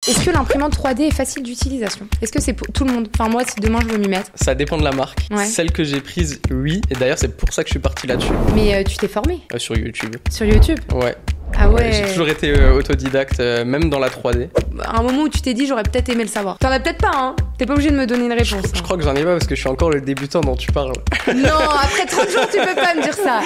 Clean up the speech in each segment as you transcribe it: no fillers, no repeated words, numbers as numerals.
Est-ce que l'imprimante 3D est facile d'utilisation ? Est-ce que c'est pour tout le monde ? Enfin, moi, si demain je veux m'y mettre. Ça dépend de la marque. Ouais. Celle que j'ai prise, oui. Et d'ailleurs, c'est pour ça que je suis parti là-dessus. Mais tu t'es formé ? Sur YouTube. Sur YouTube ? Ouais. Ah ouais. J'ai toujours été autodidacte, même dans la 3D. À un moment où tu t'es dit, j'aurais peut-être aimé le savoir. T'en as peut-être pas, hein ? T'es pas obligé de me donner une réponse. Je crois que j'en ai pas parce que je suis encore le débutant dont tu parles. Non, après 30 jours, tu peux pas me dire ça.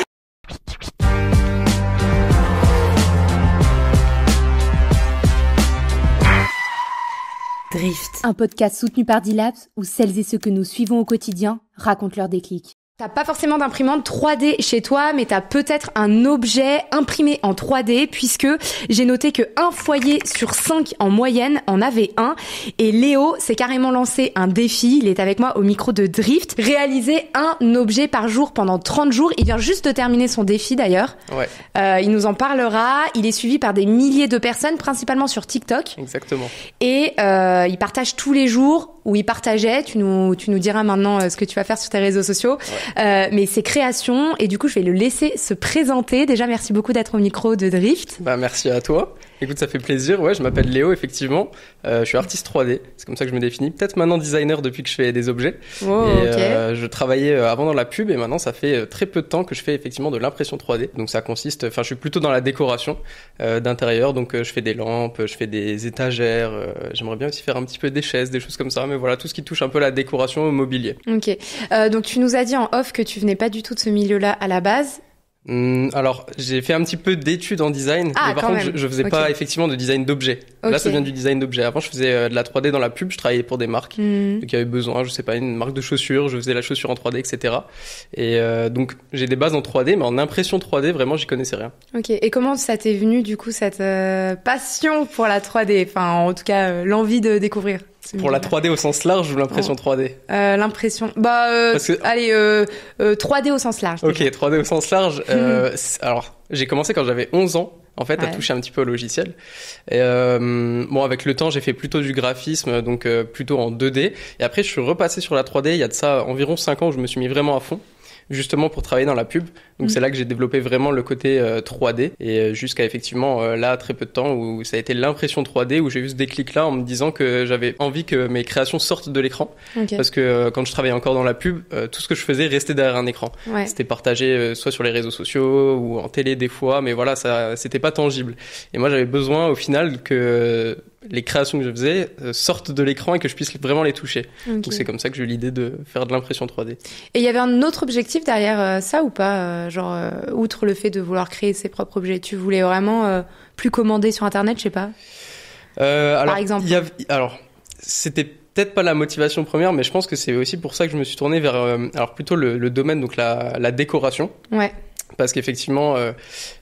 Drift, un podcast soutenu par D-Labs où celles et ceux que nous suivons au quotidien racontent leurs déclics. T'as pas forcément d'imprimante 3D chez toi, mais t'as peut-être un objet imprimé en 3D, puisque j'ai noté que 1 foyer sur 5 en moyenne en avait un. Et Léo s'est carrément lancé un défi, il est avec moi au micro de Drift, réaliser un objet par jour pendant 30 jours. Il vient juste de terminer son défi d'ailleurs. Ouais. Il nous en parlera. Il est suivi par des milliers de personnes, principalement sur TikTok. Exactement. Et il partage tous les jours, où il partageait. Tu nous diras maintenant ce que tu vas faire sur tes réseaux sociaux. Ouais. Mais ses créations, et du coup je vais le laisser se présenter. Déjà merci beaucoup d'être au micro de Drift. Merci à toi. Écoute, ça fait plaisir. Ouais, je m'appelle Léo, effectivement. Je suis artiste 3D. C'est comme ça que je me définis. Peut-être maintenant designer depuis que je fais des objets. Oh, et okay. Je travaillais avant dans la pub et maintenant ça fait très peu de temps que je fais effectivement de l'impression 3D. Donc ça consiste, je suis plutôt dans la décoration d'intérieur. Donc je fais des lampes, je fais des étagères. J'aimerais bien aussi faire un petit peu des chaises, des choses comme ça. Mais voilà, tout ce qui touche un peu la décoration au mobilier. Ok. Donc tu nous as dit en off que tu venais pas du tout de ce milieu-là à la base. Alors, j'ai fait un petit peu d'études en design, mais par contre, je faisais pas effectivement de design d'objets. Là, ça vient du design d'objets. Avant, je faisais de la 3D dans la pub, je travaillais pour des marques qui avaient besoin, je sais pas, une marque de chaussures, je faisais la chaussure en 3D, etc. Et donc, j'ai des bases en 3D, mais en impression 3D, vraiment, j'y connaissais rien. Ok. Et comment ça t'est venu, du coup, cette passion pour la 3D ? Enfin, en tout cas, l'envie de découvrir. Pour la 3D au sens large ou l'impression 3D ? L'impression... allez, 3D au sens large. Ok, 3D au sens large. Alors, j'ai commencé quand j'avais 11 ans, en fait, à toucher un petit peu au logiciel. Et avec le temps, j'ai fait plutôt du graphisme, donc plutôt en 2D. Et après, je suis repassé sur la 3D il y a de ça environ 5 ans où je me suis mis vraiment à fond, justement pour travailler dans la pub. Donc c'est là que j'ai développé vraiment le côté 3D et jusqu'à effectivement là très peu de temps où ça a été l'impression 3D où j'ai eu ce déclic là en me disant que j'avais envie que mes créations sortent de l'écran parce que quand je travaillais encore dans la pub, tout ce que je faisais restait derrière un écran. Ouais. C'était partagé soit sur les réseaux sociaux ou en télé des fois, mais voilà, ça c'était pas tangible. Et moi j'avais besoin au final que les créations que je faisais sortent de l'écran et que je puisse vraiment les toucher. Okay. Donc c'est comme ça que j'ai eu l'idée de faire de l'impression 3D. Et il y avait un autre objectif derrière ça ou pas outre le fait de vouloir créer ses propres objets, tu voulais vraiment plus commander sur internet, je sais pas. Par exemple. Alors, c'était peut-être pas la motivation première, mais je pense que c'est aussi pour ça que je me suis tourné vers alors plutôt le domaine, donc la décoration. Ouais. Parce qu'effectivement,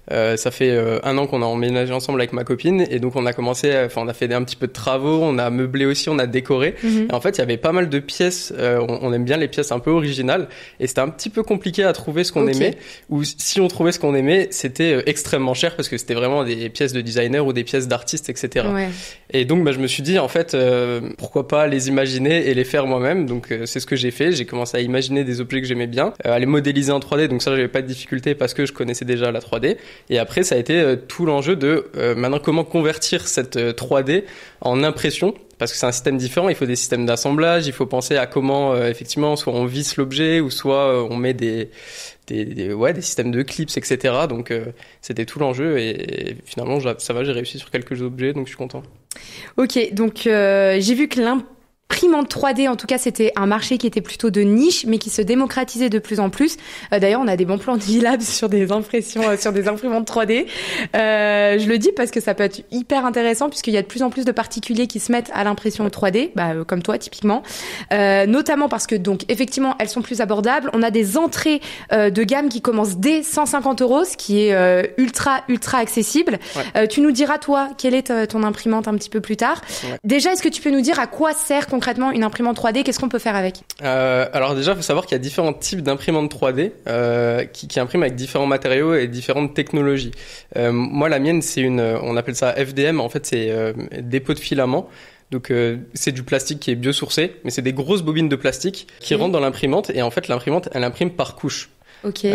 ça fait 1 an qu'on a emménagé ensemble avec ma copine et donc on a commencé, on a fait un petit peu de travaux, on a meublé aussi, on a décoré. Et en fait, il y avait pas mal de pièces, on aime bien les pièces un peu originales et c'était un petit peu compliqué à trouver ce qu'on aimait. Ou si on trouvait ce qu'on aimait, c'était extrêmement cher parce que c'était vraiment des pièces de designer ou des pièces d'artistes, etc. Ouais. Et donc, je me suis dit, en fait, pourquoi pas les imaginer et les faire moi-même. Donc, c'est ce que j'ai fait. J'ai commencé à imaginer des objets que j'aimais bien, à les modéliser en 3D. Donc ça, j'avais pas de difficulté parce que je connaissais déjà la 3D. Et après, ça a été tout l'enjeu de maintenant comment convertir cette 3D en impression, parce que c'est un système différent. Il faut des systèmes d'assemblage, il faut penser à comment effectivement soit on visse l'objet ou soit on met des systèmes de clips, etc. Donc c'était tout l'enjeu et finalement ça va, j'ai réussi sur quelques objets, donc je suis content. Ok, donc j'ai vu que l'imprimante 3D, en tout cas, c'était un marché qui était plutôt de niche, mais qui se démocratisait de plus en plus. D'ailleurs, on a des bons plans de D-Labs sur des impressions, sur des imprimantes 3D. Je le dis parce que ça peut être hyper intéressant puisqu'il y a de plus en plus de particuliers qui se mettent à l'impression 3D, comme toi, typiquement. Notamment parce que, donc, effectivement, elles sont plus abordables. On a des entrées de gamme qui commencent dès 150 €, ce qui est ultra accessible. Ouais. Tu nous diras, toi, quelle est ton imprimante un petit peu plus tard. Ouais. Déjà, est-ce que tu peux nous dire à quoi sert concrètement une imprimante 3D, qu'est-ce qu'on peut faire avec ? Alors déjà, il faut savoir qu'il y a différents types d'imprimantes 3D qui impriment avec différents matériaux et différentes technologies. Moi, la mienne, c'est on appelle ça FDM, en fait, c'est dépôt de filament. Donc c'est du plastique qui est biosourcé, mais c'est des grosses bobines de plastique qui rentrent dans l'imprimante et en fait, l'imprimante, elle imprime par couche. Ok.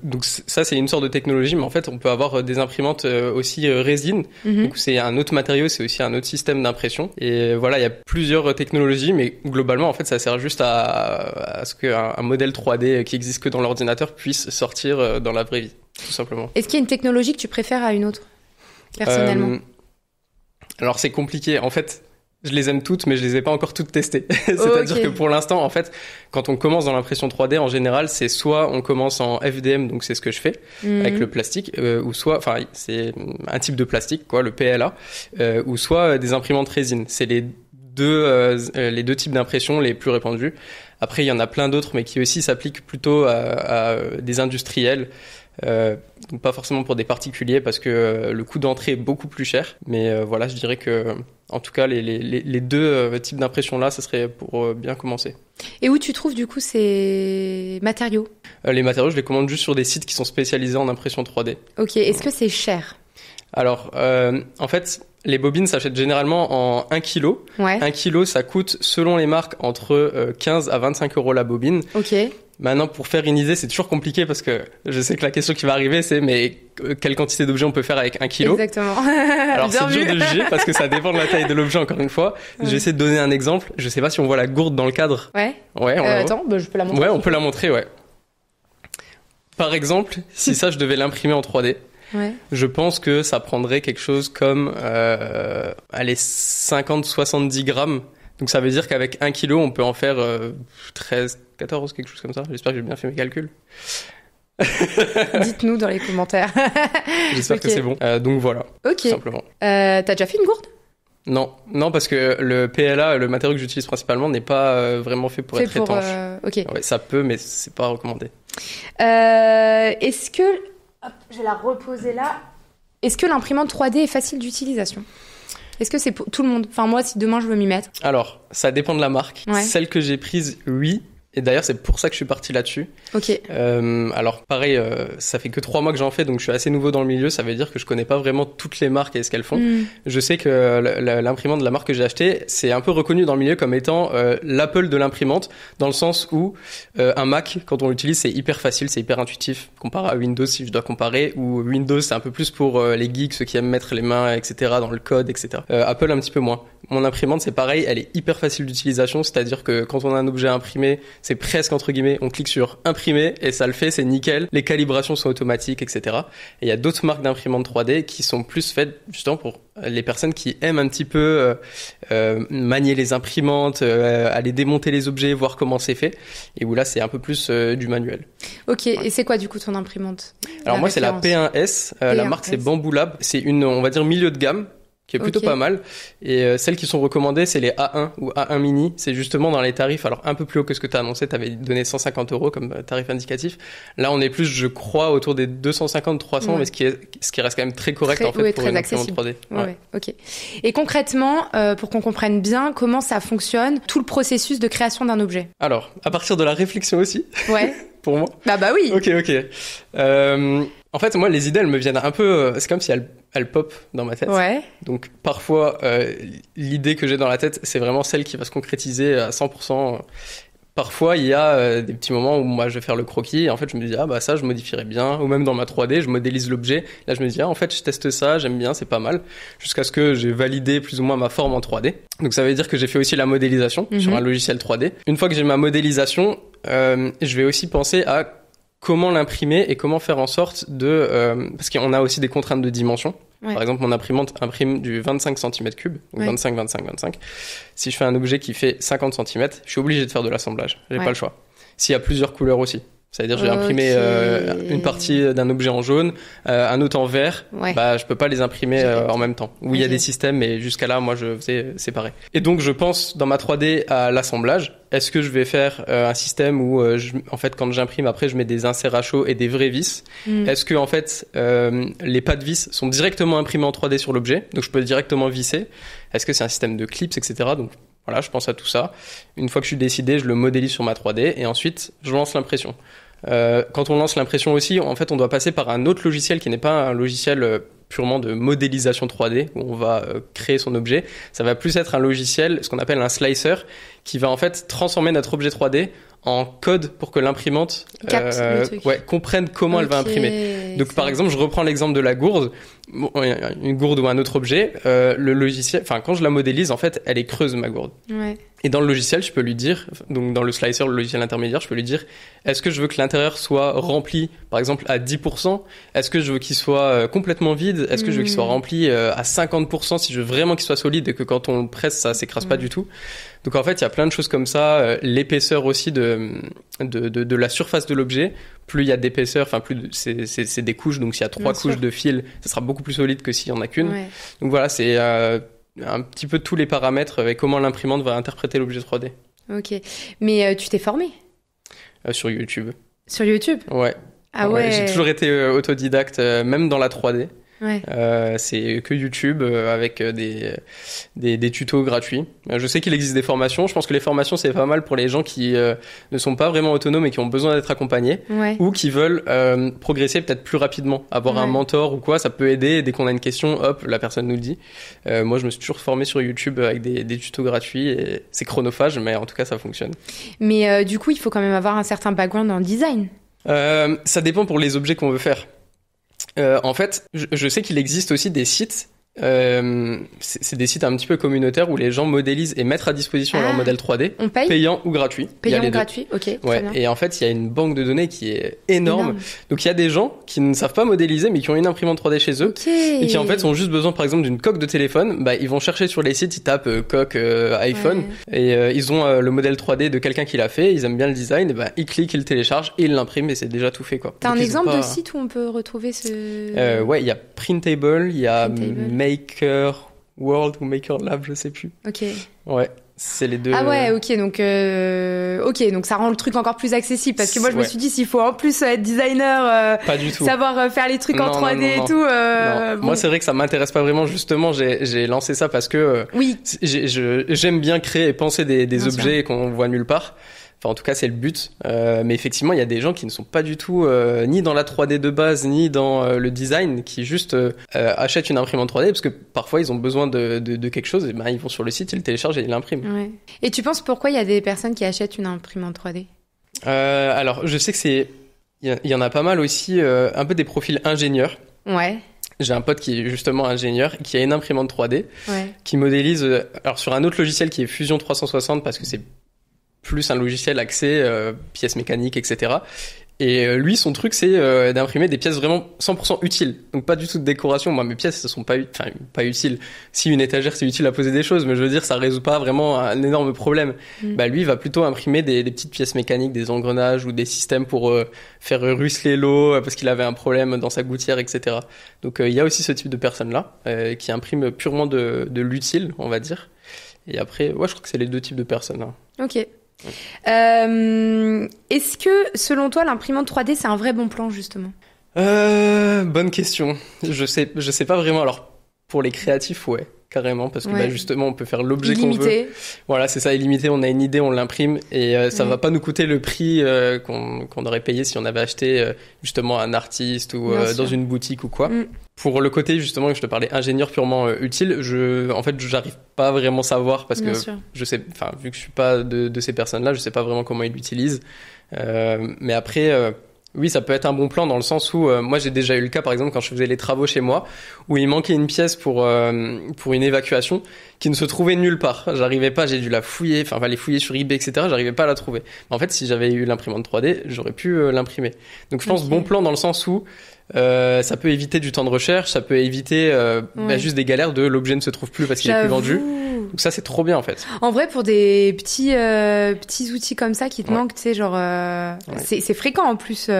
Donc ça, c'est une sorte de technologie, mais en fait, on peut avoir des imprimantes aussi résine. Donc c'est un autre matériau, c'est aussi un autre système d'impression. Et voilà, il y a plusieurs technologies, mais globalement, en fait, ça sert juste à ce qu'un modèle 3D qui existe que dans l'ordinateur puisse sortir dans la vraie vie, tout simplement. Est-ce qu'il y a une technologie que tu préfères à une autre, personnellement? Alors c'est compliqué. En fait, je les aime toutes, mais je les ai pas encore toutes testées. C'est-à-dire que pour l'instant, en fait, quand on commence dans l'impression 3D, en général, c'est soit on commence en FDM, donc c'est ce que je fais avec le plastique, ou soit, enfin, c'est un type de plastique, quoi, le PLA, ou soit des imprimantes résine. C'est les deux types d'impression les plus répandus. Après, il y en a plein d'autres, mais qui aussi s'appliquent plutôt à des industriels. Donc pas forcément pour des particuliers parce que le coût d'entrée est beaucoup plus cher, mais voilà, je dirais que en tout cas les deux types d'impression là, ça serait pour bien commencer. Et où tu trouves du coup ces matériaux? Les matériaux, je les commande juste sur des sites qui sont spécialisés en impression 3D. Ok, est-ce que c'est cher? Alors en fait, les bobines s'achètent généralement en 1 kg. Ouais. 1 kg, ça coûte selon les marques entre 15 à 25 € la bobine. Ok. Maintenant, pour faire une idée, c'est toujours compliqué parce que je sais que la question qui va arriver, c'est mais quelle quantité d'objets on peut faire avec 1 kg? Exactement. Alors c'est dur de juger parce que ça dépend de la taille de l'objet, encore une fois. Ouais. Je vais essayer de donner un exemple. Je sais pas si on voit la gourde dans le cadre. Ouais. Ouais. Attends, je peux la montrer. Ouais, on peut la montrer, ouais. Par exemple, si ça, je devais l'imprimer en 3D, je pense que ça prendrait quelque chose comme 50-70 grammes. Donc ça veut dire qu'avec 1 kg, on peut en faire 13, 14, quelque chose comme ça. J'espère que j'ai bien fait mes calculs. Dites-nous dans les commentaires. J'espère que c'est bon. Donc voilà, tout simplement. T'as déjà fait une gourde? Non, parce que le PLA, le matériau que j'utilise principalement, n'est pas vraiment fait pour être étanche. Ok. Ouais, ça peut, mais c'est pas recommandé. Est-ce que... Hop, je vais la reposer là. Est-ce que l'imprimante 3D est facile d'utilisation? Est-ce que c'est pour tout le monde? Enfin, moi, si demain je veux m'y mettre. Alors, ça dépend de la marque. Ouais. Celle que j'ai prise, oui. Et d'ailleurs, c'est pour ça que je suis parti là-dessus. Ok. Alors, pareil, ça fait que 3 mois que j'en fais, donc je suis assez nouveau dans le milieu. Ça veut dire que je connais pas vraiment toutes les marques et ce qu'elles font. Je sais que l'imprimante de la marque que j'ai achetée, c'est un peu reconnu dans le milieu comme étant l'Apple de l'imprimante, dans le sens où un Mac, quand on l'utilise, c'est hyper facile, c'est hyper intuitif, comparé à Windows si je dois comparer, ou Windows, c'est un peu plus pour les geeks, ceux qui aiment mettre les mains, etc., dans le code, etc. Apple, un petit peu moins. Mon imprimante, c'est pareil, elle est hyper facile d'utilisation, c'est-à-dire que quand on a un objet à imprimer, c'est presque entre guillemets, on clique sur imprimer et ça le fait, c'est nickel. Les calibrations sont automatiques, etc. Et il y a d'autres marques d'imprimantes 3D qui sont plus faites justement pour les personnes qui aiment un petit peu manier les imprimantes, aller démonter les objets, voir comment c'est fait. Et où là, c'est un peu plus du manuel. Ok, et c'est quoi du coup ton imprimante? Alors moi, c'est la P1S. La marque, c'est Bamboo Lab. C'est une, on va dire, milieu de gamme, qui est plutôt pas mal. Et celles qui sont recommandées, c'est les A1 ou A1 mini. C'est justement dans les tarifs, alors un peu plus haut que ce que tu as annoncé. Tu avais donné 150 € comme tarif indicatif. Là, on est plus, je crois, autour des 250-300, mais ce qui reste quand même très correct en fait pour une imprimante 3D. Ouais, ok. Et concrètement, pour qu'on comprenne bien comment ça fonctionne, tout le processus de création d'un objet. Alors, à partir de la réflexion aussi. Ouais. Pour moi. Bah oui. Ok. En fait, moi, les idées, elles me viennent un peu... c'est comme si elles pop dans ma tête. Ouais. Donc, parfois, l'idée que j'ai dans la tête, c'est vraiment celle qui va se concrétiser à 100%. Parfois, il y a des petits moments où moi, je vais faire le croquis et en fait, je me dis, ça, je modifierais bien. Ou même dans ma 3D, je modélise l'objet. Là, je me dis, en fait, je teste ça, j'aime bien, c'est pas mal. Jusqu'à ce que j'ai validé plus ou moins ma forme en 3D. Donc, ça veut dire que j'ai fait aussi la modélisation sur un logiciel 3D. Une fois que j'ai ma modélisation, je vais aussi penser à comment l'imprimer et comment faire en sorte de... parce qu'on a aussi des contraintes de dimension. Ouais. Par exemple, mon imprimante imprime du 25 cm3, donc 25. Si je fais un objet qui fait 50 cm, je suis obligé de faire de l'assemblage. J'ai pas le choix. S'il y a plusieurs couleurs aussi. Ça veut dire que je vais imprimer une partie d'un objet en jaune, un autre en vert. Je peux pas les imprimer en même temps. Oui, il y a des systèmes, mais jusqu'à là, moi, je faisais séparer. Et donc, je pense dans ma 3D à l'assemblage. Est-ce que je vais faire un système où, en fait, quand j'imprime, après, je mets des inserts à chaud et des vrais vis. Est-ce que, en fait, les pas de vis sont directement imprimés en 3D sur l'objet, donc je peux directement visser. Est-ce que c'est un système de clips, etc. Donc voilà, je pense à tout ça. Une fois que je suis décidé, je le modélise sur ma 3D et ensuite, je lance l'impression. Quand on lance l'impression aussi, en fait, on doit passer par un autre logiciel qui n'est pas un logiciel purement de modélisation 3D où on va créer son objet. Ça va plus être un logiciel, ce qu'on appelle un slicer, qui va en fait transformer notre objet 3D en code pour que l'imprimante comprenne comment elle va imprimer. Donc par exemple, je reprends l'exemple de la gourde, une gourde ou un autre objet, le logiciel, enfin quand je la modélise, en fait, elle est creuse ma gourde. Ouais. Et dans le logiciel, je peux lui dire, donc dans le slicer, le logiciel intermédiaire, je peux lui dire, est-ce que je veux que l'intérieur soit rempli, par exemple, à 10%? Est-ce que je veux qu'il soit complètement vide? Est-ce que je veux qu'il soit rempli à 50% si je veux vraiment qu'il soit solide et que quand on presse, ça s'écrase pas du tout? Donc en fait, il y a plein de choses comme ça. L'épaisseur aussi de la surface de l'objet. Plus il y a d'épaisseur, enfin c'est des couches. Donc s'il y a 3 couches de fil, ça sera beaucoup plus solide que s'il y en a qu'une. Ouais. Donc voilà, c'est un petit peu tous les paramètres et comment l'imprimante va interpréter l'objet 3D. Ok, mais tu t'es formé sur YouTube. Sur YouTube? Ouais. Ah ouais. J'ai toujours été autodidacte, même dans la 3D. Ouais. C'est que YouTube avec des tutos gratuits. Je sais qu'il existe des formations. Je pense que les formations c'est pas mal pour les gens qui ne sont pas vraiment autonomes et qui ont besoin d'être accompagnés ou qui veulent progresser peut-être plus rapidement, avoir un mentor ou quoi. Ça peut aider. Dès qu'on a une question, hop, la personne nous le dit. Moi, je me suis toujours formé sur YouTube avec des tutos gratuits et c'est chronophage, mais en tout cas, ça fonctionne. Mais du coup, il faut quand même avoir un certain background en design. Ça dépend pour les objets qu'on veut faire. En fait, je sais qu'il existe aussi des sites, c'est des sites un petit peu communautaires où les gens modélisent et mettent à disposition leur modèle 3D, payant ou gratuit. Payant ou gratuit, ok. Ouais. Et en fait, il y a une banque de données qui est énorme. Donc il y a des gens qui ne savent pas modéliser mais qui ont une imprimante 3D chez eux et qui en fait ont juste besoin par exemple d'une coque de téléphone. Bah ils vont chercher sur les sites, ils tapent coque iPhone et ils ont le modèle 3D de quelqu'un qui l'a fait, ils aiment bien le design, et bah ils cliquent, ils le téléchargent et ils l'impriment et c'est déjà tout fait quoi. T'as un exemple de site où on peut retrouver ce... ouais, il y a Printable, il y a Maker World ou Maker Lab, je sais plus. Ok. Ouais, c'est les deux. Ah ouais, ok, donc ça rend le truc encore plus accessible parce que moi je me suis dit s'il faut en plus être designer, pas du tout. savoir faire les trucs en 3D et tout. Bon. Moi c'est vrai que ça m'intéresse pas vraiment. Justement, j'ai lancé ça parce que j'aime bien créer et penser des objets qu'on voit nulle part. Enfin, en tout cas, c'est le but. Mais effectivement, il y a des gens qui ne sont pas du tout ni dans la 3D de base, ni dans le design, qui juste achètent une imprimante 3D parce que parfois ils ont besoin de quelque chose. Et ben ils vont sur le site, ils le téléchargent et ils l'impriment. Ouais. Et tu penses pourquoi il y a des personnes qui achètent une imprimante 3D? Alors, je sais que il y en a pas mal aussi, un peu des profils ingénieurs. Ouais. J'ai un pote qui est justement ingénieur, qui a une imprimante 3D, qui modélise alors sur un autre logiciel qui est Fusion 360 parce que c'est plus un logiciel axé pièces mécaniques, etc. Et lui, son truc, c'est d'imprimer des pièces vraiment 100% utiles. Donc pas du tout de décoration. Moi, mes pièces, elles sont pas utiles. Si une étagère, c'est utile à poser des choses, mais je veux dire, ça résout pas vraiment un énorme problème. Bah lui, il va plutôt imprimer des petites pièces mécaniques, des engrenages ou des systèmes pour faire ruisseler l'eau parce qu'il avait un problème dans sa gouttière, etc. Donc il y a aussi ce type de personnes-là qui impriment purement de l'utile, on va dire. Et après, je crois que c'est les deux types de personnes. Hein. Ok. Est-ce que, selon toi, l'imprimante 3D, c'est un vrai bon plan, justement? Bonne question. Je sais pas vraiment. Alors, pour les créatifs, ouais, carrément, parce que bah, justement, on peut faire l'objet qu'on veut. Voilà, c'est ça, illimité. On a une idée, on l'imprime, et ça va pas nous coûter le prix qu'on aurait payé si on avait acheté justement un artiste ou dans une boutique ou quoi. Pour le côté justement que je te parlais ingénieur purement utile, en fait j'arrive pas vraiment à savoir parce que je sais, enfin vu que je suis pas de ces personnes-là, je sais pas vraiment comment ils l'utilisent. Mais après oui, ça peut être un bon plan dans le sens où moi j'ai déjà eu le cas par exemple quand je faisais les travaux chez moi où il manquait une pièce pour une évacuation qui ne se trouvait nulle part. J'arrivais pas, j'ai dû la fouiller, enfin aller fouiller sur eBay, etc. J'arrivais pas à la trouver. En fait, si j'avais eu l'imprimante 3D, j'aurais pu l'imprimer. Donc je pense bon plan dans le sens où ça peut éviter du temps de recherche, ça peut éviter juste des galères de l'objet ne se trouve plus parce qu'il est plus vendu. Donc ça c'est trop bien en fait. En vrai pour des petits outils comme ça qui te manquent, tu sais genre c'est fréquent en plus.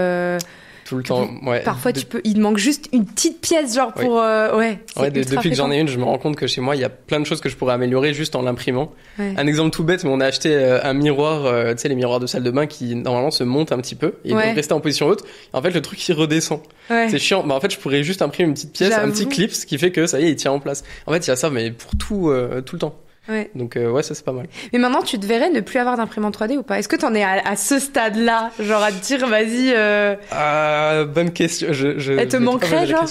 Tout le temps, ouais. Parfois il te manque juste une petite pièce genre pour depuis que j'en ai une, je me rends compte que chez moi il y a plein de choses que je pourrais améliorer juste en l'imprimant. Un exemple tout bête, mais on a acheté un miroir, tu sais les miroirs de salle de bain qui normalement se montent un petit peu et doivent rester en position haute. En fait le truc il redescend. C'est chiant. Bah en fait je pourrais juste imprimer une petite pièce, un petit clip, ce qui fait que ça y est il tient en place. En fait il y a ça mais pour tout le temps. Ouais. Donc ça c'est pas mal. Mais maintenant tu te verrais ne plus avoir d'imprimante 3D ou pas? Est-ce que t'en es à ce stade-là, genre à te dire vas-y bonne question. Elle te manquerait genre?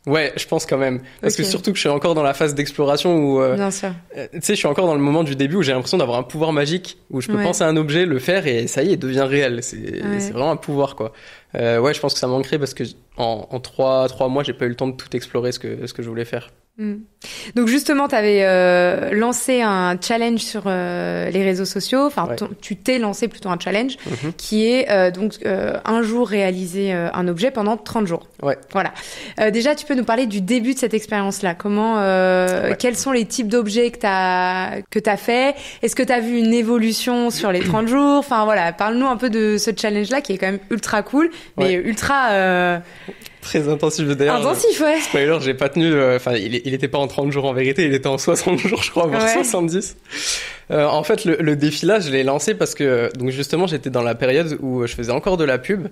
Ouais, je pense quand même. Parce que surtout que je suis encore dans la phase d'exploration où... Bien sûr. Tu sais, je suis encore dans le moment du début où j'ai l'impression d'avoir un pouvoir magique, où je peux penser à un objet, le faire, et ça y est, il devient réel. C'est vraiment un pouvoir, quoi. Ouais, je pense que ça manquerait parce que en 3 mois, j'ai pas eu le temps de tout explorer ce que je voulais faire. Donc justement, tu avais lancé un challenge sur les réseaux sociaux. Enfin, tu t'es lancé plutôt un challenge qui est donc un jour réaliser un objet pendant 30 jours. Ouais. Voilà. Déjà, tu peux nous parler du début de cette expérience-là. Comment, quels sont les types d'objets que t'as fait? Est-ce que t'as vu une évolution sur les 30 jours? Enfin voilà, parle-nous un peu de ce challenge-là qui est quand même ultra cool, mais ultra très intensif d'ailleurs. Intensif, ouais. Spoiler, j'ai pas tenu. Enfin, il était pas en 30 jours en vérité, il était en 60 jours, je crois, voire 70. En fait, le défi là, je l'ai lancé parce que donc justement, j'étais dans la période où je faisais encore de la pub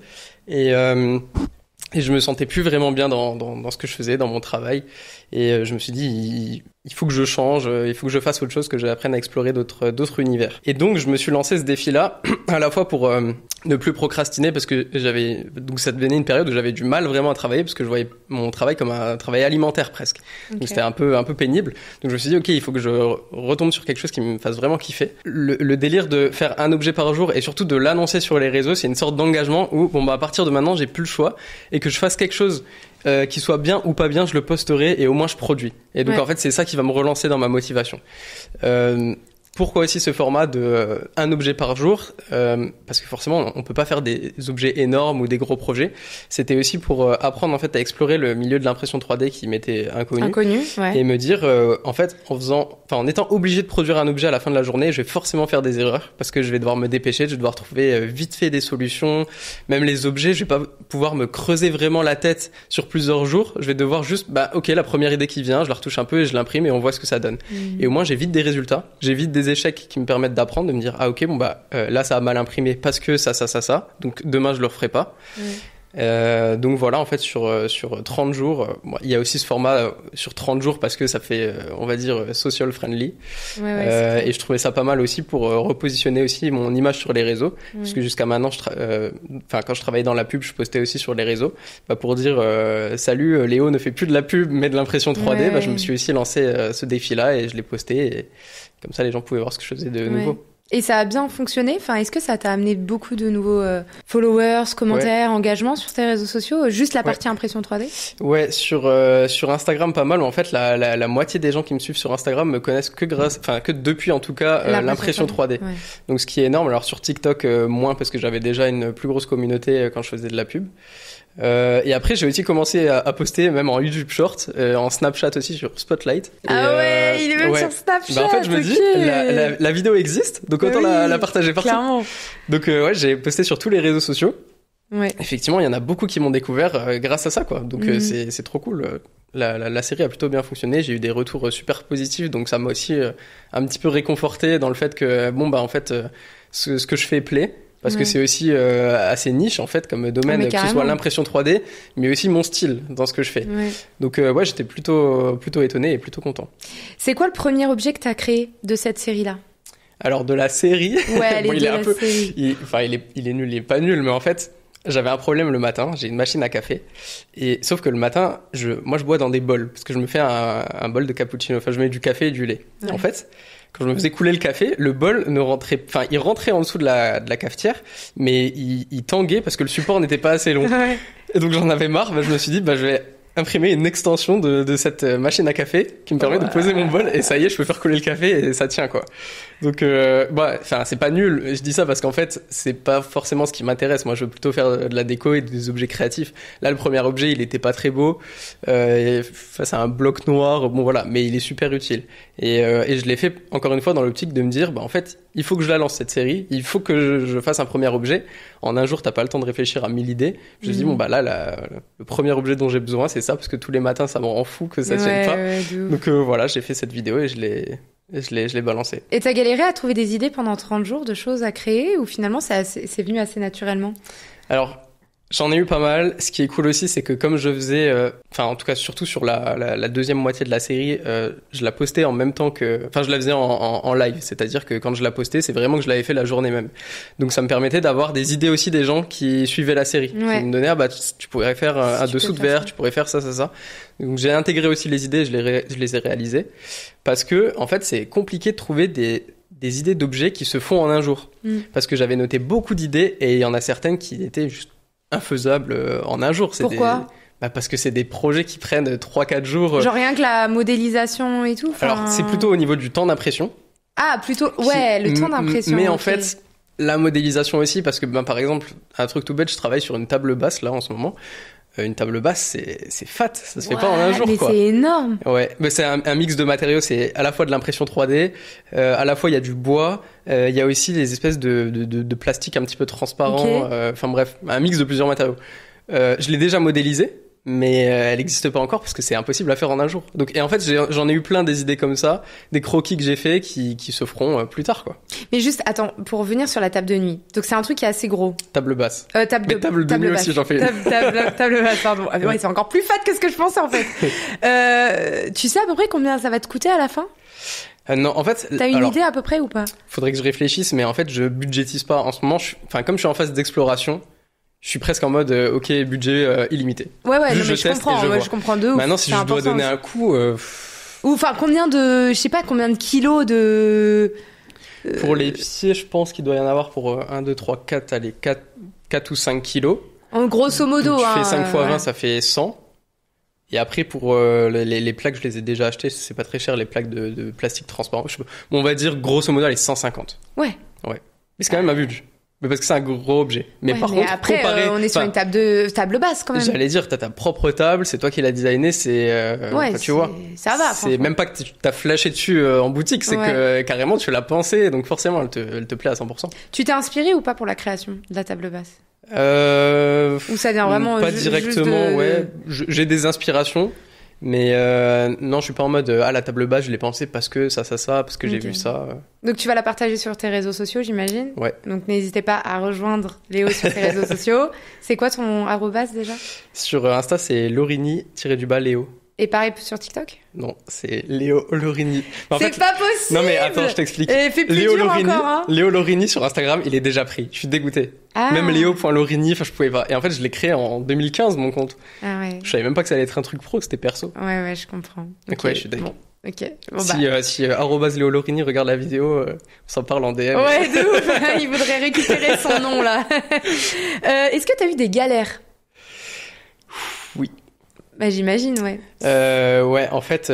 et je me sentais plus vraiment bien dans ce que je faisais, dans mon travail. Et je me suis dit, il faut que je change, il faut que je fasse autre chose, que j'apprenne à explorer d'autres univers. Et donc, je me suis lancé ce défi-là, à la fois pour ne plus procrastiner, parce que donc ça devenait une période où j'avais du mal vraiment à travailler, parce que je voyais mon travail comme un travail alimentaire presque. Donc c'était un peu pénible. Donc je me suis dit, ok, il faut que je retombe sur quelque chose qui me fasse vraiment kiffer. Le délire de faire un objet par jour et surtout de l'annoncer sur les réseaux, c'est une sorte d'engagement où, à partir de maintenant, j'ai plus le choix et que je fasse quelque chose qui soit bien ou pas bien, je le posterai et au moins je produis. Et donc en fait, c'est ça qui va me relancer dans ma motivation. Pourquoi aussi ce format de un objet par jour parce que forcément, on peut pas faire des objets énormes ou des gros projets. C'était aussi pour apprendre en fait à explorer le milieu de l'impression 3D qui m'était inconnu ouais. Et me dire en fait en étant obligé de produire un objet à la fin de la journée, je vais forcément faire des erreurs parce que je vais devoir me dépêcher, je vais devoir trouver vite fait des solutions. Même les objets, je vais pas pouvoir me creuser vraiment la tête sur plusieurs jours. Je vais devoir juste ok, la première idée qui vient, je la retouche un peu et je l'imprime et on voit ce que ça donne. Et au moins j'ai vite des résultats, j'ai vite des échecs qui me permettent d'apprendre, de me dire là ça a mal imprimé parce que ça, donc demain je le referai pas. Donc voilà, en fait sur 30 jours, il y a aussi ce format sur 30 jours parce que ça fait on va dire social friendly. Et je trouvais ça pas mal aussi pour repositionner aussi mon image sur les réseaux parce que jusqu'à maintenant quand je travaillais dans la pub, je postais aussi sur les réseaux pour dire salut, Léo ne fait plus de la pub mais de l'impression 3D. Je me suis aussi lancé ce défi là et je l'ai posté et comme ça les gens pouvaient voir ce que je faisais de nouveau. Et ça a bien fonctionné? Enfin, est-ce que ça t'a amené beaucoup de nouveaux followers, commentaires, engagements sur tes réseaux sociaux? Juste la partie impression 3D? Ouais, sur Instagram pas mal. En fait, la moitié des gens qui me suivent sur Instagram me connaissent que depuis en tout cas l'impression 3D. Ouais. Donc ce qui est énorme. Alors sur TikTok moins parce que j'avais déjà une plus grosse communauté quand je faisais de la pub. Et après j'ai aussi commencé à poster même en YouTube Short, en Snapchat aussi sur Spotlight. Il est même sur Snapchat. En fait je me dis la vidéo existe donc autant la partager partout. Clairement. Donc j'ai posté sur tous les réseaux sociaux. Ouais. Effectivement il y en a beaucoup qui m'ont découvert grâce à ça quoi. Donc c'est trop cool. La série a plutôt bien fonctionné, j'ai eu des retours super positifs donc ça m'a aussi un petit peu réconforté dans le fait que en fait ce que je fais plaît. Parce que c'est aussi assez niche en fait comme domaine, que ce soit l'impression 3D, mais aussi mon style dans ce que je fais. Ouais. Donc j'étais plutôt étonné et plutôt content. C'est quoi le premier objet que tu as créé de cette série-là? Alors de la série, il est nul, il est pas nul, mais en fait j'avais un problème le matin. J'ai une machine à café et sauf que le matin, moi je bois dans des bols parce que je me fais un bol de cappuccino. Enfin je mets du café et du lait. Ouais. En fait. Quand je me faisais couler le café, le bol il rentrait en dessous de la cafetière, mais il tanguait parce que le support n'était pas assez long. Ouais. Et donc j'en avais marre, je me suis dit, je vais imprimer une extension de cette machine à café qui me permet de poser mon bol et ça y est, je peux faire couler le café et ça tient quoi. Donc c'est pas nul, je dis ça parce qu'en fait, c'est pas forcément ce qui m'intéresse. Moi, je veux plutôt faire de la déco et des objets créatifs. Là, le premier objet, il était pas très beau face à un bloc noir, mais il est super utile. Et je l'ai fait encore une fois dans l'optique de me dire en fait, il faut que je la lance cette série, il faut que je fasse un premier objet. En un jour, t'as pas le temps de réfléchir à 1000 idées. Je me dis le premier objet dont j'ai besoin, c'est ça parce que tous les matins, ça me rend fou que ça tienne pas. Donc j'ai fait cette vidéo et je l'ai balancé. Et t'as galéré à trouver des idées pendant 30 jours de choses à créer ou finalement c'est venu assez naturellement? Alors, J'en ai eu pas mal. Ce qui est cool aussi, c'est que comme je faisais, en tout cas surtout sur la deuxième moitié de la série, je la postais en même temps que, je la faisais en live. C'est-à-dire que quand je la postais, c'est vraiment que je l'avais fait la journée même. Donc ça me permettait d'avoir des idées aussi des gens qui suivaient la série. Ouais. Qui me donnaient, tu pourrais faire un dessous de verre, tu pourrais faire ça. Donc j'ai intégré aussi les idées, je les ai réalisées. Parce que, en fait, c'est compliqué de trouver des idées d'objets qui se font en un jour. Parce que j'avais noté beaucoup d'idées et il y en a certaines qui étaient juste infaisables en un jour. Pourquoi ? Parce que c'est des projets qui prennent 3-4 jours. Genre rien que la modélisation et tout. Alors c'est plutôt au niveau du temps d'impression. Ah plutôt, ouais, le temps d'impression. Mais en fait, la modélisation aussi, parce que par exemple, un truc tout bête, je travaille sur une table basse là en ce moment. Une table basse, c'est fat, ça se fait pas en un jour, quoi. Mais c'est énorme. Ouais, mais c'est un mix de matériaux, c'est à la fois de l'impression 3D, à la fois il y a du bois, il y a aussi des espèces de plastique un petit peu transparent, bref, un mix de plusieurs matériaux. Je l'ai déjà modélisé, mais elle n'existe pas encore parce que c'est impossible à faire en un jour. Donc, et en fait, j'en ai eu plein des idées comme ça, des croquis que j'ai fait qui se feront plus tard, quoi. Mais juste, attends, pour revenir sur la table de nuit. Donc c'est un truc qui est assez gros. Table basse. Table de nuit aussi, j'en fais une. Table basse, pardon. Ah, ouais, c'est encore plus fat que ce que je pensais, en fait. Tu sais à peu près combien ça va te coûter à la fin? Non, en fait. T'as une idée à peu près ou pas? Faudrait que je réfléchisse, mais en fait, je budgétise pas. En ce moment, comme je suis en phase d'exploration, je suis presque en mode, budget illimité. Ouais, non, mais je comprends. Je comprends de ouf. Maintenant, si je dois donner un coup, ou combien de kilos de. Pour les pieds, je pense qu'il doit y en avoir pour 1, 2, 3, 4, allez, 4 ou 5 kilos. En grosso modo, tu fais 5 fois 20, ça fait 100. Et après, pour les plaques, je les ai déjà achetées, c'est pas très cher, les plaques de plastique transparent. On va dire, grosso modo, les 150. Ouais. Mais c'est quand même un budget. Mais parce que c'est un gros objet. Mais par contre, après, on est sur une table basse quand même. J'allais dire, t'as ta propre table, c'est toi qui l'as designée, tu vois. Ça va. C'est même pas que t'as flashé dessus en boutique, c'est que carrément tu l'as pensée, donc forcément elle te plaît à 100%. Tu t'es inspiré ou pas pour la création de la table basse? Ou ça vient vraiment pas directement, ouais. J'ai des inspirations. Mais non, je suis pas en mode la table basse, je l'ai pensé parce que ça, parce que j'ai vu ça. Donc tu vas la partager sur tes réseaux sociaux, j'imagine. Ouais. Donc n'hésitez pas à rejoindre Léo sur ses réseaux sociaux. C'est quoi ton arrobase déjà? Sur Insta, c'est Lorini-Léo. Et pareil sur TikTok? Non, c'est Léo Lorini. C'est pas possible! Non mais attends, je t'explique. Fais plus dur Lorini, encore, hein. Léo Lorini sur Instagram, il est déjà pris. Je suis dégoûté. Même Léo.Lorini, je pouvais pas. Et en fait, je l'ai créé en 2015, mon compte. Ah ouais. Je savais même pas que ça allait être un truc pro, c'était perso. Ouais, je comprends. Donc ouais, je suis d'accord. Bon. Ok. Si Léo Lorini regarde la vidéo, on s'en parle en DM. Ouais, de ouf. Il voudrait récupérer son nom, là. Est-ce que t'as eu des galères? Oui. Bah, j'imagine, ouais. Ouais, en fait,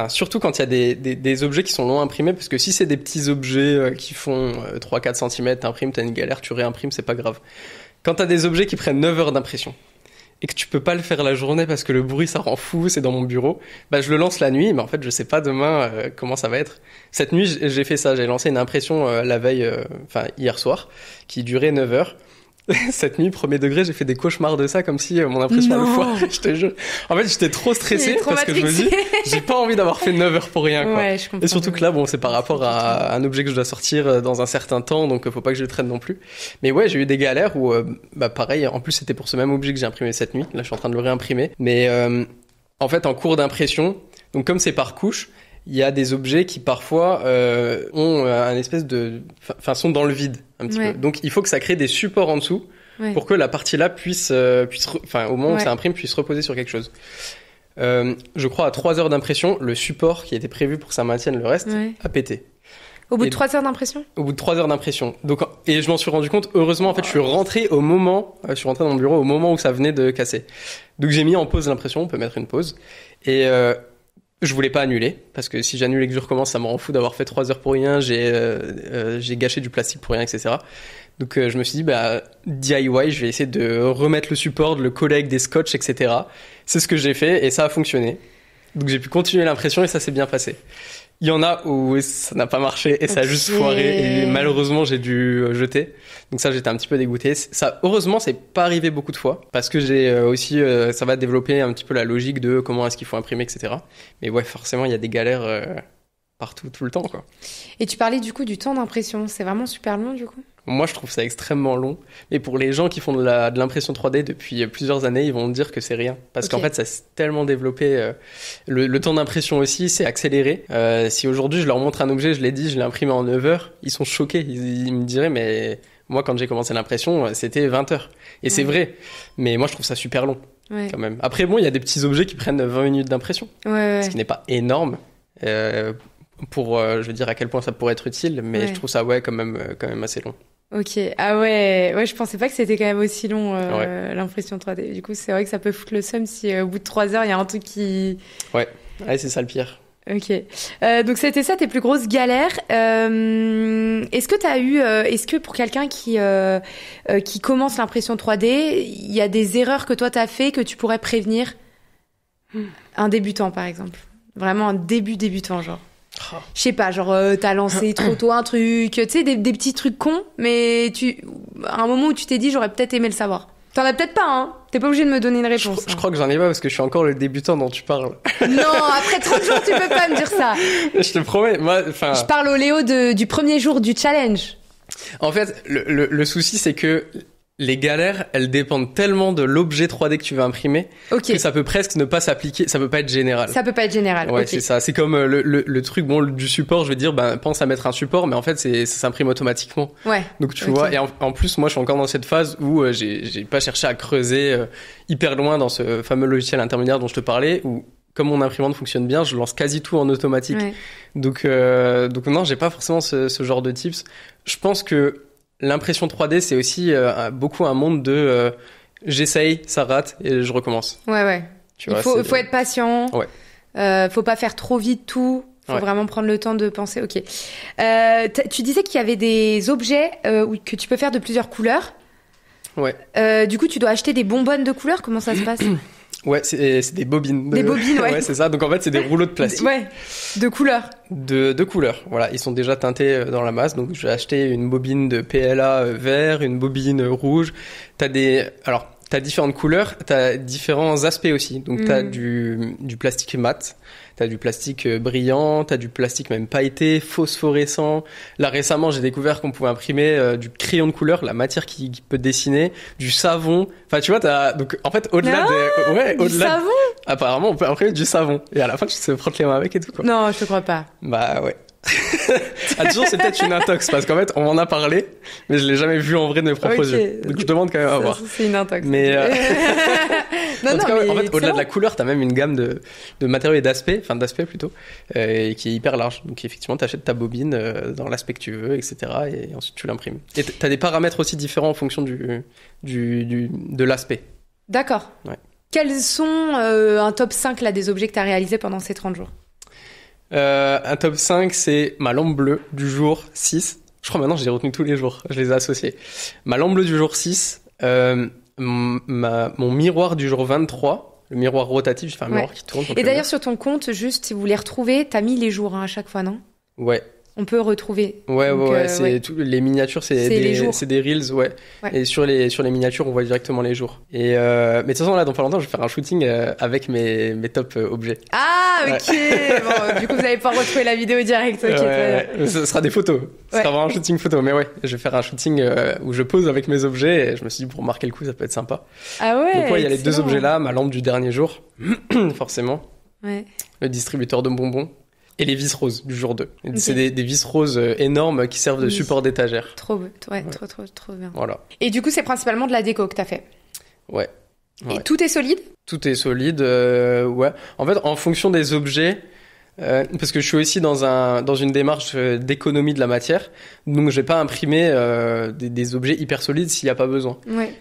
surtout quand il y a des objets qui sont longs à imprimer, parce que si c'est des petits objets qui font 3-4 cm, t'imprimes, t'as une galère, tu réimprimes, c'est pas grave. Quand t'as des objets qui prennent 9 heures d'impression, et que tu peux pas le faire la journée parce que le bruit ça rend fou, c'est dans mon bureau, bah je le lance la nuit, mais en fait je sais pas demain comment ça va être. Cette nuit j'ai fait ça, j'ai lancé une impression la veille, hier soir, qui durait 9 heures. Cette nuit, premier degré, j'ai fait des cauchemars de ça, comme si mon impression allait foirer, je te jure. En fait, j'étais trop stressé parce que je me dis, j'ai pas envie d'avoir fait 9 heures pour rien, quoi. Ouais, je comprends. Et surtout que là, c'est par rapport à un objet que je dois sortir dans un certain temps, donc faut pas que je le traîne non plus. Mais ouais, j'ai eu des galères où, pareil, en plus c'était pour ce même objet que j'ai imprimé cette nuit. Là, je suis en train de le réimprimer. Mais en fait, en cours d'impression, donc comme c'est par couche, il y a des objets qui parfois ont un espèce sont dans le vide un petit peu. Donc il faut que ça crée des supports en dessous pour que la partie là puisse au moment où ça imprime, puisse reposer sur quelque chose. Je crois à 3 heures d'impression, le support qui était prévu pour que ça maintienne le reste a pété. Au bout de 3 heures d'impression? Au bout de 3 heures d'impression. Donc, et je m'en suis rendu compte, heureusement, en fait, je suis rentré dans mon bureau au moment où ça venait de casser. Donc j'ai mis en pause l'impression, on peut mettre une pause. Et je voulais pas annuler, parce que si j'annule et que je recommence, ça me rend fou d'avoir fait 3 heures pour rien, j'ai gâché du plastique pour rien, etc. Donc je me suis dit, DIY, je vais essayer de remettre le support, de le coller avec des scotch, etc. C'est ce que j'ai fait, et ça a fonctionné. Donc j'ai pu continuer l'impression, et ça s'est bien passé. Il y en a où ça n'a pas marché, et ça a juste foiré, et malheureusement j'ai dû jeter. Donc ça, j'étais un petit peu dégoûté. Ça, heureusement, c'est pas arrivé beaucoup de fois, parce que j'ai aussi, ça va développer un petit peu la logique de comment est-ce qu'il faut imprimer, etc. Mais ouais, forcément, il y a des galères partout, tout le temps, quoi. Et tu parlais du coup du temps d'impression, c'est vraiment super long du coup? Moi, je trouve ça extrêmement long. Mais pour les gens qui font de l'impression 3D depuis plusieurs années, ils vont me dire que c'est rien. Parce qu'en fait, ça s'est tellement développé. Le temps d'impression aussi, c'est accéléré. Si aujourd'hui, je leur montre un objet, je l'ai dit, je l'ai imprimé en 9 heures, ils sont choqués. Ils me diraient, mais moi, quand j'ai commencé l'impression, c'était 20 heures. Et c'est vrai. Mais moi, je trouve ça super long. Ouais. Quand même. Après, bon, il y a des petits objets qui prennent 20 minutes d'impression. Ce qui n'est pas énorme. Pour, je veux dire, à quel point ça pourrait être utile. Mais je trouve ça, quand même assez long. Ok. Ah ouais, je pensais pas que c'était quand même aussi long, l'impression 3D. Du coup, c'est vrai que ça peut foutre le seum si au bout de 3 heures, il y a un truc qui... Ouais, c'est ça le pire. Ok. Donc c'était ça tes plus grosses galères. Est-ce que t'as eu, est-ce que pour quelqu'un qui commence l'impression 3D, il y a des erreurs que toi t'as fait que tu pourrais prévenir un débutant par exemple, vraiment un débutant genre. Je sais pas, genre t'as lancé trop tôt un truc, tu sais des petits trucs cons, mais à un moment où tu t'es dit j'aurais peut-être aimé le savoir. T'en as peut-être pas, hein. T'es pas obligé de me donner une réponse. Je crois que j'en ai pas parce que je suis encore le débutant dont tu parles. Non, après 30 jours, tu peux pas me dire ça. Je te promets, moi, enfin. Je parle au Léo du premier jour du challenge. En fait, le souci, c'est que les galères, elles dépendent tellement de l'objet 3D que tu vas imprimer que ça peut presque ne pas s'appliquer, ça peut pas être général. Ça peut pas être général. Ouais, c'est ça. C'est comme le truc, du support, je vais dire, pense à mettre un support, mais en fait, ça s'imprime automatiquement. Ouais. Donc, tu vois, et en plus, moi, je suis encore dans cette phase où j'ai pas cherché à creuser hyper loin dans ce fameux logiciel intermédiaire dont je te parlais, où, comme mon imprimante fonctionne bien, je lance quasi tout en automatique. Ouais. Donc non, j'ai pas forcément ce genre de tips. Je pense que l'impression 3D, c'est aussi beaucoup un monde de j'essaye, ça rate et je recommence. Ouais. Il faut être patient. Ouais. Faut pas faire trop vite tout. Faut vraiment prendre le temps de penser. Ok. Tu disais qu'il y avait des objets que tu peux faire de plusieurs couleurs. Ouais. Du coup, tu dois acheter des bonbonnes de couleurs. Comment ça se passe? Ouais, c'est des bobines. Des bobines, ouais. Ouais, c'est ça. Donc en fait, c'est des rouleaux de plastique. Ouais. De couleurs. De couleurs. Voilà, ils sont déjà teintés dans la masse. Donc j'ai acheté une bobine de PLA vert, une bobine rouge. T'as différentes couleurs, t'as différents aspects aussi. Donc t'as du plastique mat, t'as du plastique brillant, t'as du plastique même pailleté, phosphorescent. Là récemment, j'ai découvert qu'on pouvait imprimer du crayon de couleur, la matière qui peut dessiner, du savon. Enfin, tu vois, donc en fait au-delà savon. Apparemment, on peut imprimer du savon et à la fin tu te frottes les mains avec et tout quoi. Non, je te crois pas. Bah ouais. Toujours c'est peut-être une intox parce qu'en fait on m'en a parlé mais je l'ai jamais vu en vrai de mes propres yeux, donc je demande quand même à voir. C'est une intox mais en fait au-delà de la couleur t'as même une gamme de matériaux et d'aspects plutôt qui est hyper large, donc effectivement t'achètes ta bobine dans l'aspect que tu veux, etc. et ensuite tu l'imprimes et t'as des paramètres aussi différents en fonction de l'aspect. D'accord. Ouais. Quels sont un top 5 là des objets que t'as réalisés pendant ces 30 jours? Un top 5, c'est ma lampe bleue du jour 6. Je crois maintenant, je les ai retenus tous les jours. Je les ai associés. Ma lampe bleue du jour 6, mon miroir du jour 23, le miroir rotatif, j'ai fait un miroir qui tourne. Et d'ailleurs, sur ton compte, juste, si vous les retrouvez, t'as mis les jours à chaque fois, non? Ouais. On peut retrouver. Ouais, c'est tout, les miniatures, c'est des reels, ouais. Et sur les miniatures, on voit directement les jours. Et mais de toute façon là, dans pas longtemps, je vais faire un shooting avec mes top objets. Ah, ok. Bon, du coup, vous allez pouvoir retrouver la vidéo direct. Ok. Ce sera des photos. Ce sera vraiment un shooting photo. Mais ouais, je vais faire un shooting où je pose avec mes objets. Et je me suis dit pour marquer le coup, ça peut être sympa. Ah ouais. Donc il y a les deux objets là, ma lampe du dernier jour, forcément. Ouais. Le distributeur de bonbons. Et les vis roses du jour 2. Okay. C'est des vis roses énormes qui servent de support d'étagère. Trop bien. Voilà. Et du coup, c'est principalement de la déco que t'as fait. Ouais. Et tout est solide? Tout est solide, ouais. En fait, en fonction des objets, parce que je suis aussi dans une démarche d'économie de la matière, donc je vais pas imprimer des objets hyper solides s'il y a pas besoin. Ouais.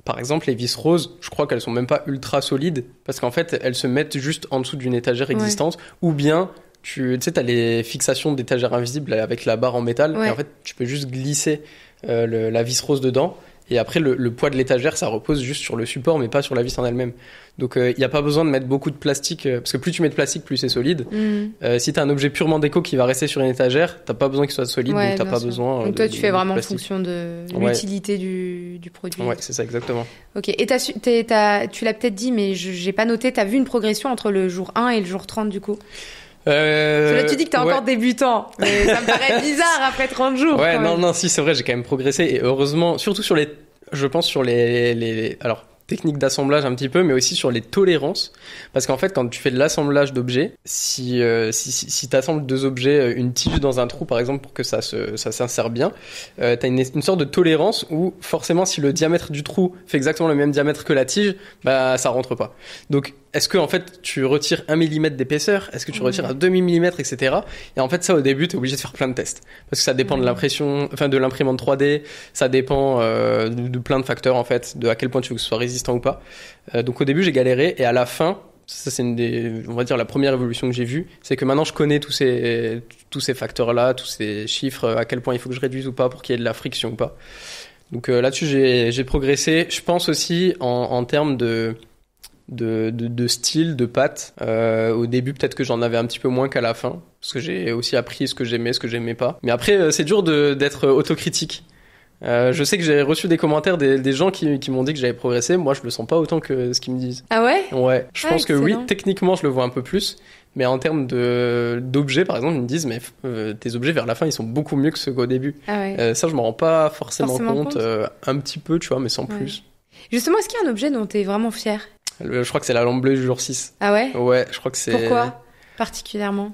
Par exemple, les vis roses, je crois qu'elles sont même pas ultra solides, parce qu'en fait, elles se mettent juste en dessous d'une étagère existante, ou bien tu sais, t'as les fixations d'étagères invisibles avec la barre en métal, et en fait, tu peux juste glisser la vis rose dedans, et après, le poids de l'étagère, ça repose juste sur le support, mais pas sur la vis en elle-même. Donc, il n'y a pas besoin de mettre beaucoup de plastique, parce que plus tu mets de plastique, plus c'est solide. Si t'as un objet purement déco qui va rester sur une étagère, t'as pas besoin qu'il soit solide, donc t'as pas besoin. Donc toi, tu fais vraiment en fonction de l'utilité du produit. Ouais, c'est ça, exactement. Ok, et tu l'as peut-être dit, mais j'ai pas noté, t'as vu une progression entre le jour 1 et le jour 30 du coup? Là, tu dis que t'es encore débutant, mais ça me paraît bizarre après 30 jours. Ouais, non, si, c'est vrai, j'ai quand même progressé, et heureusement, surtout sur je pense sur alors, techniques d'assemblage un petit peu, mais aussi sur les tolérances. Parce qu'en fait, quand tu fais de l'assemblage d'objets, si t'assembles 2 objets, une tige dans un trou, par exemple, pour que ça s'insère bien, t'as une sorte de tolérance où, forcément, si le diamètre du trou fait exactement le même diamètre que la tige, bah, ça rentre pas. Donc, est-ce que, en fait, tu retires 1 mm d'épaisseur? Est-ce que tu retires un demi-mm, etc.? Et en fait, ça, au début, t'es obligé de faire plein de tests. Parce que ça dépend de de l'imprimante 3D, ça dépend, de plein de facteurs, en fait, de à quel point tu veux que ce soit résistant ou pas. Donc, au début, j'ai galéré, et à la fin, ça, c'est on va dire, la première évolution que j'ai vue, c'est que maintenant, je connais tous ces facteurs-là, tous ces chiffres, à quel point il faut que je réduise ou pas pour qu'il y ait de la friction ou pas. Donc, là-dessus, j'ai progressé. Je pense aussi, en termes de style, de patte. Au début, peut-être que j'en avais un petit peu moins qu'à la fin, parce que j'ai aussi appris ce que j'aimais pas. Mais après, c'est dur d'être autocritique. Je sais que j'ai reçu des commentaires des gens qui m'ont dit que j'avais progressé. Moi, je le sens pas autant que ce qu'ils me disent. Ah ouais? Ouais. Je pense que oui, techniquement, je le vois un peu plus. Mais en termes d'objets, par exemple, ils me disent, mais tes objets vers la fin, ils sont beaucoup mieux que ceux qu'au début. Ah ouais. Ça, je m'en rends pas forcément compte. Un petit peu, tu vois, mais sans plus. Justement, est-ce qu'il y a un objet dont t'es vraiment fier? Je crois que c'est la lampe bleue du jour 6. Ah ouais? Ouais, je crois que c'est... Pourquoi particulièrement?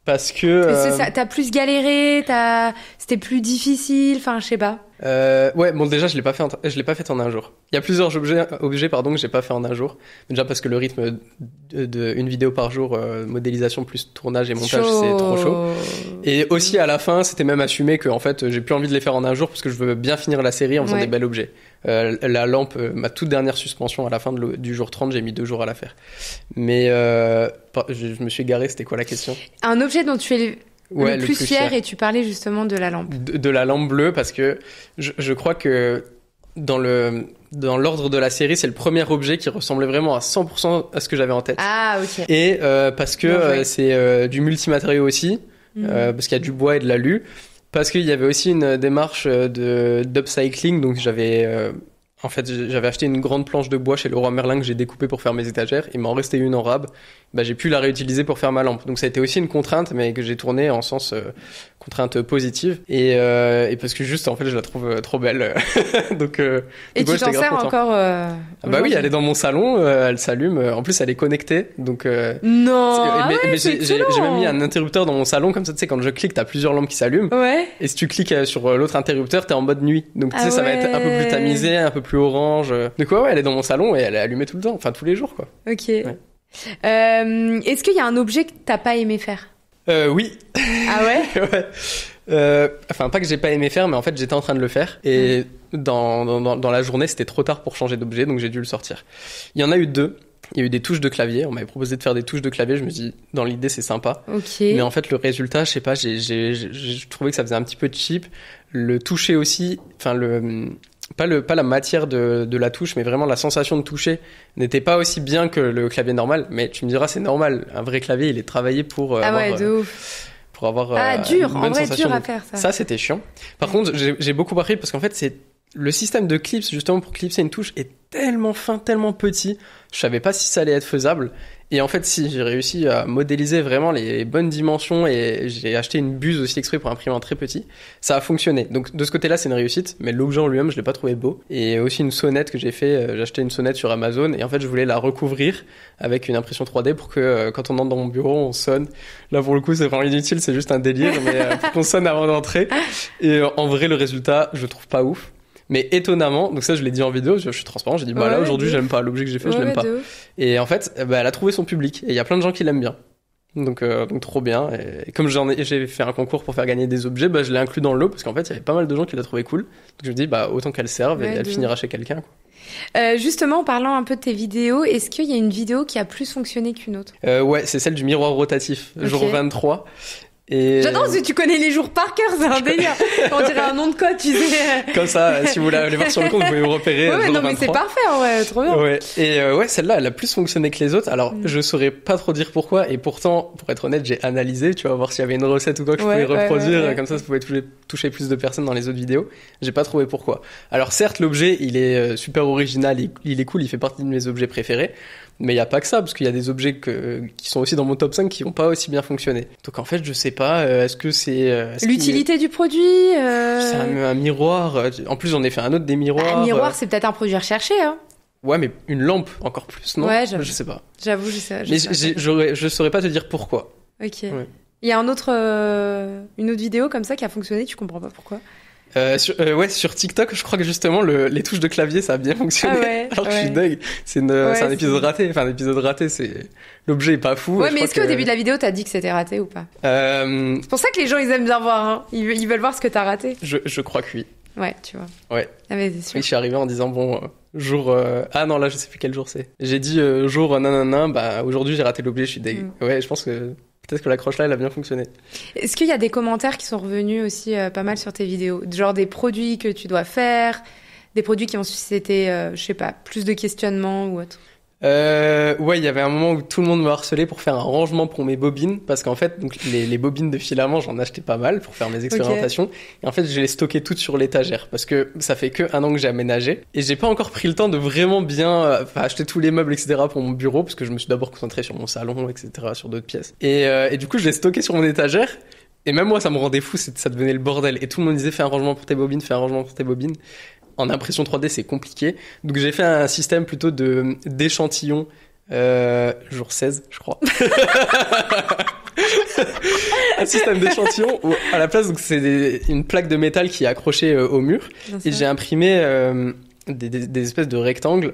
Parce que... t'as plus galéré, c'était plus difficile, enfin, je sais pas. Ouais, bon, déjà, je l'ai pas fait en un jour. Il y a plusieurs objets, que j'ai pas fait en un jour. Déjà parce que le rythme une vidéo par jour, modélisation plus tournage et montage, c'est trop chaud. Et aussi, à la fin, c'était même assumé que, en fait, j'ai plus envie de les faire en un jour parce que je veux bien finir la série en faisant des bels objets. La lampe, ma toute dernière suspension à la fin du jour 30, j'ai mis 2 jours à la faire. Mais, je me suis égaré, c'était quoi la question? Un objet dont tu es le plus fier, et tu parlais justement de la lampe. De la lampe bleue, parce que je crois que dans l'ordre de la série, c'est le premier objet qui ressemblait vraiment à 100% à ce que j'avais en tête. Ah, ok. Et parce que c'est du multimatériau aussi, parce qu'il y a du bois et de l'alu, parce qu'il y avait aussi une démarche d'upcycling, donc j'avais acheté une grande planche de bois chez Leroy Merlin que j'ai découpée pour faire mes étagères. Il m'en restait une en rab. Bah, j'ai pu la réutiliser pour faire ma lampe. Donc ça a été aussi une contrainte, mais que j'ai tournée en sens contrainte positive. Et parce que juste, en fait, je la trouve trop belle. donc, et tu t'en sers encore bah oui, elle est dans mon salon, elle s'allume. En plus, elle est connectée. Donc, non, mais j'ai même mis un interrupteur dans mon salon. Comme ça, tu sais, quand je clique, t'as plusieurs lampes qui s'allument. Ouais. Et si tu cliques sur l'autre interrupteur, t'es en mode nuit. Donc, tu sais, ça va être un peu plus tamisé, un peu plus orange. Donc, ouais, elle est dans mon salon et elle est allumée tout le temps. Enfin, tous les jours, quoi. Ok. Ouais. Est-ce qu'il y a un objet que t'as pas aimé faire? Oui. Ah ouais? Ouais. Enfin, pas que j'ai pas aimé faire, mais en fait, j'étais en train de le faire. Et dans la journée, c'était trop tard pour changer d'objet, donc j'ai dû le sortir. Il y en a eu 2. Il y a eu des touches de clavier. On m'avait proposé de faire des touches de clavier. Je me suis dit, dans l'idée, c'est sympa. Ok. Mais en fait, le résultat, je sais pas, j'ai trouvé que ça faisait un petit peu cheap. Le toucher aussi, enfin, pas la matière de la touche, mais vraiment la sensation de toucher n'était pas aussi bien que le clavier normal. Mais tu me diras, c'est normal. Un vrai clavier, il est travaillé pour avoir dur, une bonne sensation dur à faire ça. Ça, c'était chiant. Par contre, j'ai beaucoup appris parce qu'en fait, c'est le système de clips, justement, pour clipser une touche est tellement fin, tellement petit. Je savais pas si ça allait être faisable. Et en fait, si, j'ai réussi à modéliser vraiment les bonnes dimensions et j'ai acheté une buse aussi exprès pour imprimer un très petit. Ça a fonctionné. Donc, de ce côté-là, c'est une réussite. Mais l'objet en lui-même, je l'ai pas trouvé beau. Et aussi une sonnette que j'ai fait. J'ai acheté une sonnette sur Amazon et en fait, je voulais la recouvrir avec une impression 3D pour que quand on entre dans mon bureau, on sonne. Là, pour le coup, c'est vraiment inutile. C'est juste un délire. Mais pour qu'on sonne avant d'entrer. Et en vrai, le résultat, je trouve pas ouf. Mais étonnamment, donc ça je l'ai dit en vidéo, je suis transparent, j'ai dit là aujourd'hui j'aime pas l'objet que j'ai fait, je l'aime pas. Et en fait, elle a trouvé son public et il y a plein de gens qui l'aiment bien. Donc trop bien. Et comme j'ai fait un concours pour faire gagner des objets, je l'ai inclus dans le lot parce qu'en fait il y avait pas mal de gens qui l'a trouvé cool. Donc je me dis autant qu'elle serve et elle finira chez quelqu'un, quoi. Justement, en parlant un peu de tes vidéos, est-ce qu'il y a une vidéo qui a plus fonctionné qu'une autre? Ouais, c'est celle du miroir rotatif, jour 23. Et... J'adore parce que tu connais les jours par cœur, c'est un délire. On dirait un nom de code, tu sais. Comme ça, si vous voulez aller voir sur le compte, vous pouvez me repérer. Ouais, non, mais c'est parfait, ouais, trop bien. Ouais. Et celle-là, elle a plus fonctionné que les autres. Alors, je saurais pas trop dire pourquoi. Et pourtant, pour être honnête, j'ai analysé, tu vois, voir s'il y avait une recette ou quoi que je pouvais reproduire. Comme ça pouvait toucher plus de personnes dans les autres vidéos. J'ai pas trouvé pourquoi. Alors, certes, l'objet, il est super original, il est cool, il fait partie de mes objets préférés. Mais il y a pas que ça, parce qu'il y a des objets qui sont aussi dans mon top 5 qui vont pas aussi bien fonctionner. Donc en fait, je sais pas, est-ce que c'est... l'utilité du produit C'est un miroir. En plus, j'en ai fait un autre des miroirs. Un miroir, c'est peut-être un produit recherché, hein. Ouais, mais une lampe, encore plus, non? Ouais, je sais pas. J'avoue, je sais. Je saurais pas te dire pourquoi. Ok. Ouais. Il y a une autre vidéo comme ça qui a fonctionné, tu comprends pas pourquoi? Sur TikTok, je crois que justement les touches de clavier ça a bien fonctionné. Ah ouais, alors que je suis deg. C'est un épisode raté. Enfin, un épisode raté, l'objet est pas fou. Ouais, mais est-ce qu'au début de la vidéo t'as dit que c'était raté ou pas? C'est pour ça que les gens ils aiment bien voir. Hein. Ils veulent voir ce que t'as raté. Je crois que oui. Ouais, tu vois. Ouais. Ah mais c'est sûr. Oui, je suis arrivé en disant jour. Ah non, là je sais plus quel jour c'est. J'ai dit jour nanana. Bah aujourd'hui j'ai raté l'objet. Je suis deg. Ouais, je pense que. Peut-être que l'accroche là, elle a bien fonctionné. Est-ce qu'il y a des commentaires qui sont revenus aussi pas mal sur tes vidéos? Genre des produits que tu dois faire, des produits qui ont suscité, je sais pas, plus de questionnements ou autre? Ouais, il y avait un moment où tout le monde me harcelait pour faire un rangement pour mes bobines, parce qu'en fait, donc les bobines de filament, j'en achetais pas mal pour faire mes expérimentations. Okay. Et en fait, je les stockais toutes sur l'étagère, parce que ça fait que 1 an que j'ai aménagé, et j'ai pas encore pris le temps de vraiment bien acheter tous les meubles, etc. pour mon bureau, parce que je me suis d'abord concentré sur mon salon, etc., sur d'autres pièces. Et du coup, je les stockais sur mon étagère. Et même moi, ça me rendait fou, ça devenait le bordel. Et tout le monde disait, fais un rangement pour tes bobines, fais un rangement pour tes bobines. En impression 3D, c'est compliqué. Donc, j'ai fait un système plutôt d'échantillons, jour 16, je crois. Un système d'échantillons où, à la place, donc, c'est une plaque de métal qui est accrochée au mur. Et j'ai imprimé des espèces de rectangles,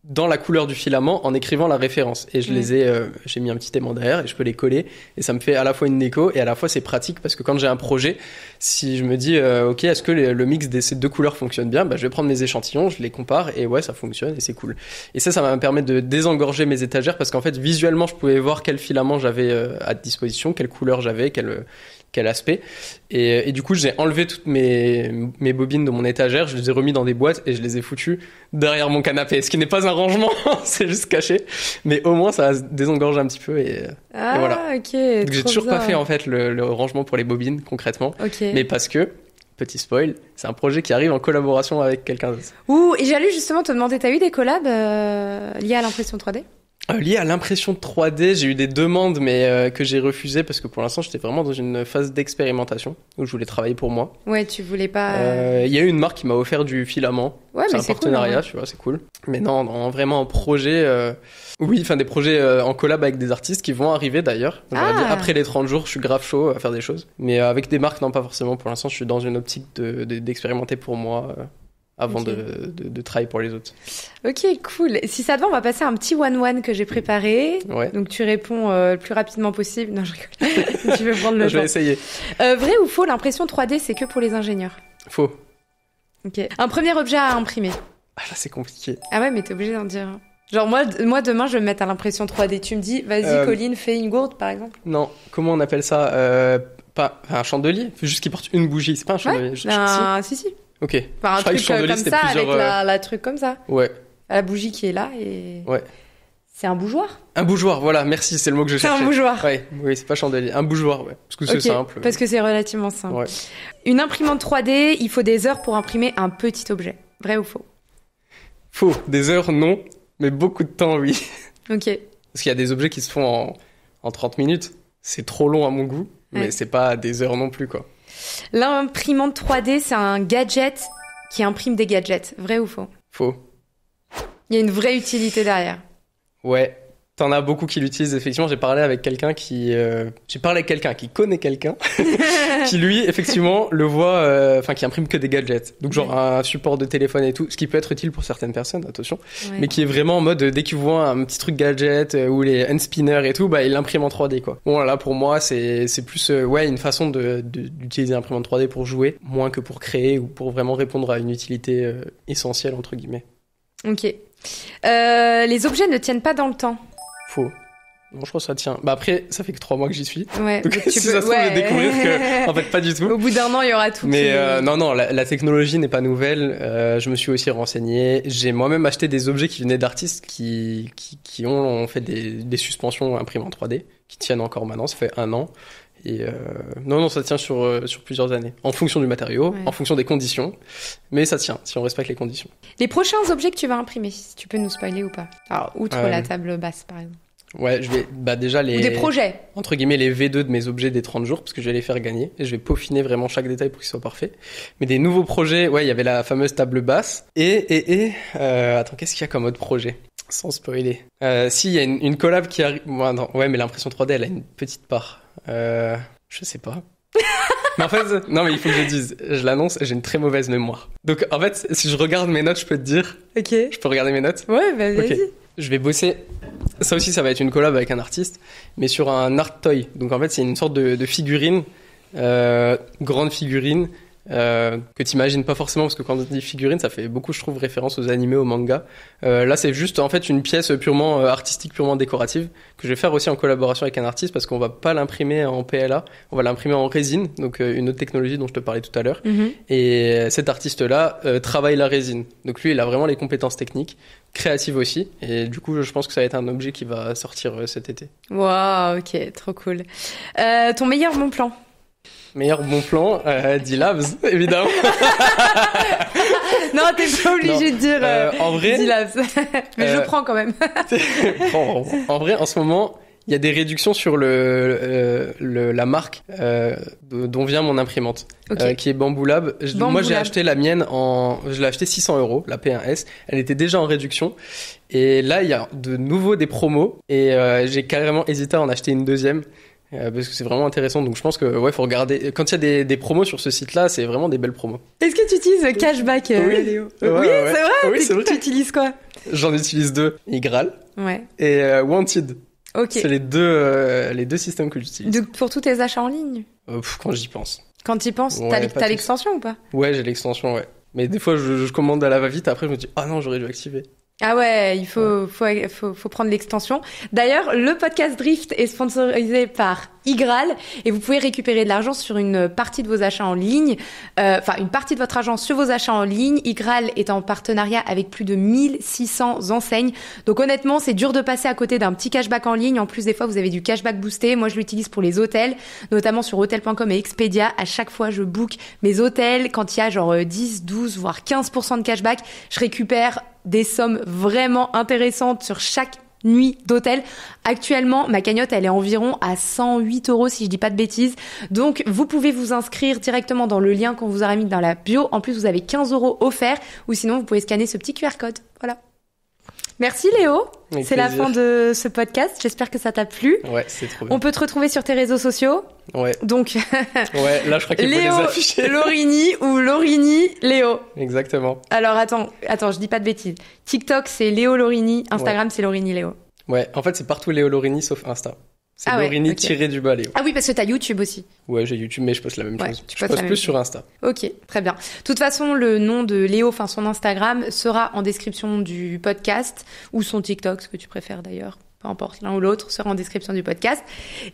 dans la couleur du filament en écrivant la référence. Et je les j'ai mis un petit aimant derrière et je peux les coller. Et ça me fait à la fois une déco et à la fois c'est pratique parce que quand j'ai un projet, si je me dis, ok, est-ce que le mix de ces 2 couleurs fonctionne bien, bah, je vais prendre mes échantillons, je les compare et ouais, ça fonctionne et c'est cool. Et ça va me permettre de désengorger mes étagères parce qu'en fait, visuellement, je pouvais voir quel filament j'avais à disposition, quelle couleur j'avais, quel aspect. Et du coup, j'ai enlevé toutes mes bobines de mon étagère, je les ai remis dans des boîtes et je les ai foutues derrière mon canapé. Ce qui n'est pas un rangement, c'est juste caché. Mais au moins, ça désengorge un petit peu et voilà. Ok. Donc, j'ai toujours pas fait, en fait, le rangement pour les bobines, concrètement. Ok. Mais parce que, petit spoil, c'est un projet qui arrive en collaboration avec quelqu'un d'autre. Ouh, et j'allais justement te demander, t'as eu des collabs liés à l'impression 3D? Lié à l'impression 3D, j'ai eu des demandes, mais que j'ai refusées parce que pour l'instant, j'étais vraiment dans une phase d'expérimentation où je voulais travailler pour moi. Ouais, tu voulais pas... Il y a eu une marque qui m'a offert du filament. Ouais, c'est mais un partenariat, cool, tu vois, c'est cool. Mais non, vraiment un projet... Oui, enfin des projets en collab avec des artistes qui vont arriver d'ailleurs. J'aurais dit, après les 30 jours, je suis grave chaud à faire des choses. Mais avec des marques, non, pas forcément. Pour l'instant, je suis dans une optique d'expérimenter pour moi... avant de travailler pour les autres. Ok, cool. Si ça te va, on va passer à un petit one-one que j'ai préparé. Ouais. Donc tu réponds le plus rapidement possible. Non, je rigole. Tu veux prendre le temps. Je vais essayer. Vrai ou faux, l'impression 3D, c'est que pour les ingénieurs? Faux. Ok. Un premier objet à imprimer? Ah là, c'est compliqué. Ah ouais, mais t'es obligé d'en dire. Genre moi demain, je vais me mettre à l'impression 3D. Tu me dis, vas-y, Colline, fais une gourde, par exemple. Non, comment on appelle ça? Pas un chandelier, juste qu'il porte une bougie. C'est pas un chandelier. Ouais, si. Ok. Enfin, un truc comme ça, avec la truc comme ça. Ouais. La bougie qui est là et... Ouais. C'est un bougeoir? Un bougeoir, voilà, merci, c'est le mot que je cherchais. C'est un bougeoir. Ouais, oui, c'est pas chandelier. Un bougeoir, ouais. Parce que c'est simple. Parce que c'est relativement simple. Ouais. Une imprimante 3D, il faut des heures pour imprimer un petit objet. Vrai ou faux? Faux. Des heures, non. Mais beaucoup de temps, oui. Ok. Parce qu'il y a des objets qui se font en 30 minutes. C'est trop long à mon goût. Mais c'est pas des heures non plus, quoi. L'imprimante 3D, c'est un gadget qui imprime des gadgets. Vrai ou faux? Faux. Il y a une vraie utilité derrière. Ouais. T'en as beaucoup qui l'utilisent, effectivement. J'ai parlé avec quelqu'un qui connaît quelqu'un, qui lui, effectivement, le voit, qui imprime que des gadgets. Donc, genre, un support de téléphone et tout, ce qui peut être utile pour certaines personnes, attention. Ouais. Mais qui est vraiment en mode, dès qu'il voit un petit truc gadget, ou les hand spinners et tout, bah, il l'imprime en 3D, quoi. Bon, là, pour moi, c'est plus, une façon d'utiliser l'imprimante 3D pour jouer, moins que pour créer ou pour vraiment répondre à une utilité essentielle, entre guillemets. Ok. Les objets ne tiennent pas dans le temps. Faux. Bon, je crois que ça tient. Bah après, ça fait que 3 mois que j'y suis. Ouais. Donc si ça se trouve, je vais découvrir que, en fait, pas du tout. Au bout d'un an, il y aura tout. Mais non, la technologie n'est pas nouvelle. Je me suis aussi renseigné. J'ai moi-même acheté des objets qui venaient d'artistes qui ont fait des suspensions imprimées en 3D, qui tiennent encore maintenant. Ça fait 1 an. Non, ça tient sur plusieurs années. En fonction du matériau, en fonction des conditions. Mais ça tient, si on respecte les conditions. Les prochains objets que tu vas imprimer, si tu peux nous spoiler ou pas? Alors, outre la table basse, par exemple. Ouais, je vais déjà les... Ou des projets. Entre guillemets, les V2 de mes objets des 30 jours, parce que je vais les faire gagner. Et je vais peaufiner vraiment chaque détail pour qu'ils soient parfaits. Mais des nouveaux projets, il y avait la fameuse table basse. Attends, qu'est-ce qu'il y a comme autre projet? Sans spoiler. Il y a une collab qui arrive... mais l'impression 3D, elle a une petite part. Je sais pas. Mais en fait, non, mais il faut que je dise. Je l'annonce, j'ai une très mauvaise mémoire. Donc, en fait, si je regarde mes notes, je peux te dire. Ok. Je peux regarder mes notes? Ouais, vas-y. Okay. Je vais bosser. Ça aussi, ça va être une collab avec un artiste, mais sur un art toy. Donc, en fait, c'est une sorte de figurine, grande figurine, que t'imagines pas forcément, parce que quand on dit figurine, ça fait beaucoup, je trouve, référence aux animés, aux mangas. Là, c'est juste, en fait, une pièce purement artistique, purement décorative, que je vais faire aussi en collaboration avec un artiste, parce qu'on va pas l'imprimer en PLA, on va l'imprimer en résine, donc une autre technologie dont je te parlais tout à l'heure. Mm-hmm. Et cet artiste-là travaille la résine. Donc lui, il a vraiment les compétences techniques, créatives aussi. Et du coup, je pense que ça va être un objet qui va sortir cet été. Waouh, ok, trop cool. Ton meilleur bon plan? Meilleur bon plan, D-Labs, évidemment. Non, t'es pas obligé de dire en vrai, D-Labs. Mais je prends quand même. En vrai, en ce moment, il y a des réductions sur la marque dont vient mon imprimante, qui est Bamboo Lab. Moi, j'ai acheté la mienne je l'ai acheté 600 €, la P1S. Elle était déjà en réduction. Et là, il y a de nouveau des promos. Et j'ai carrément hésité à en acheter une deuxième. Parce que c'est vraiment intéressant, donc je pense que faut regarder. Quand il y a des promos sur ce site-là, c'est vraiment des belles promos. Est-ce que tu utilises Cashback, Léo? Oui, c'est vrai. Oui, c'est vrai. Tu utilises quoi? J'en utilise 2, Igral et Wanted. Ok. C'est les deux systèmes que j'utilise. Donc pour tous tes achats en ligne? Quand j'y pense. Quand tu y penses, t'as l'extension ou pas? Ouais, j'ai l'extension, ouais. Mais des fois, je commande à la va-vite, après je me dis « Ah non, j'aurais dû activer ». Ah ouais, il faut prendre l'extension. D'ailleurs, le podcast Drift est sponsorisé par Igral et vous pouvez récupérer de l'argent sur une partie de vos achats en ligne. Une partie de votre argent sur vos achats en ligne. Igral est en partenariat avec plus de 1600 enseignes. Donc honnêtement, c'est dur de passer à côté d'un petit cashback en ligne. En plus, des fois, vous avez du cashback boosté. Moi, je l'utilise pour les hôtels, notamment sur hotel.com et Expedia. À chaque fois, je book mes hôtels. Quand il y a genre 10, 12, voire 15% de cashback, je récupère des sommes vraiment intéressantes sur chaque nuit d'hôtel. Actuellement, ma cagnotte, elle est environ à 108 € si je dis pas de bêtises. Donc, vous pouvez vous inscrire directement dans le lien qu'on vous aura mis dans la bio. En plus, vous avez 15 € offerts ou sinon, vous pouvez scanner ce petit QR code. Voilà. Merci Léo. C'est la fin de ce podcast. J'espère que ça t'a plu. Ouais, c'est trop bien. On peut te retrouver sur tes réseaux sociaux. Ouais. Donc, ouais, là, je crois qu'il faut les afficher. Léo Lorini ou Lorini Léo. Exactement. Alors, attends, je dis pas de bêtises. TikTok, c'est Léo Lorini. Instagram, c'est Lorini Léo. Ouais, en fait, c'est partout Léo Lorini sauf Insta. C'est Lorini tiré-du-bas Léo. Ah oui, parce que t'as YouTube aussi. Ouais, j'ai YouTube, mais je poste la même chose. Je poste plus sur Insta. Ok, très bien. De toute façon, le nom de Léo, son Instagram, sera en description du podcast, ou son TikTok, ce que tu préfères d'ailleurs. Peu importe, l'un ou l'autre sera en description du podcast.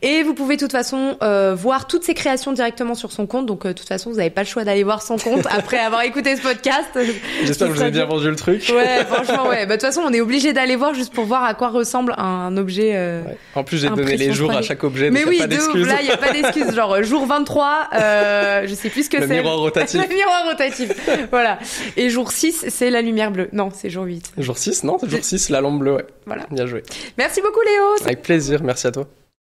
Et vous pouvez de toute façon voir toutes ses créations directement sur son compte. Donc de toute façon, vous n'avez pas le choix d'aller voir son compte après avoir écouté ce podcast. J'espère que vous avez bien vendu le truc. Ouais, franchement, ouais. De toute façon, on est obligé d'aller voir juste pour voir à quoi ressemble un objet. Ouais. En plus, j'ai donné les jours à chaque objet. Mais donc oui, y a pas d'excuses. Là, il n'y a pas d'excuses. Genre jour 23, je sais plus ce que c'est. Le miroir rotatif. Le miroir rotatif. Voilà. Et jour 6, c'est la lumière bleue. Non, c'est jour 8. Jour 6, non, c'est jour 6, la lampe bleue, ouais. Voilà. Bien joué. Merci beaucoup Léo. Avec plaisir, merci à toi.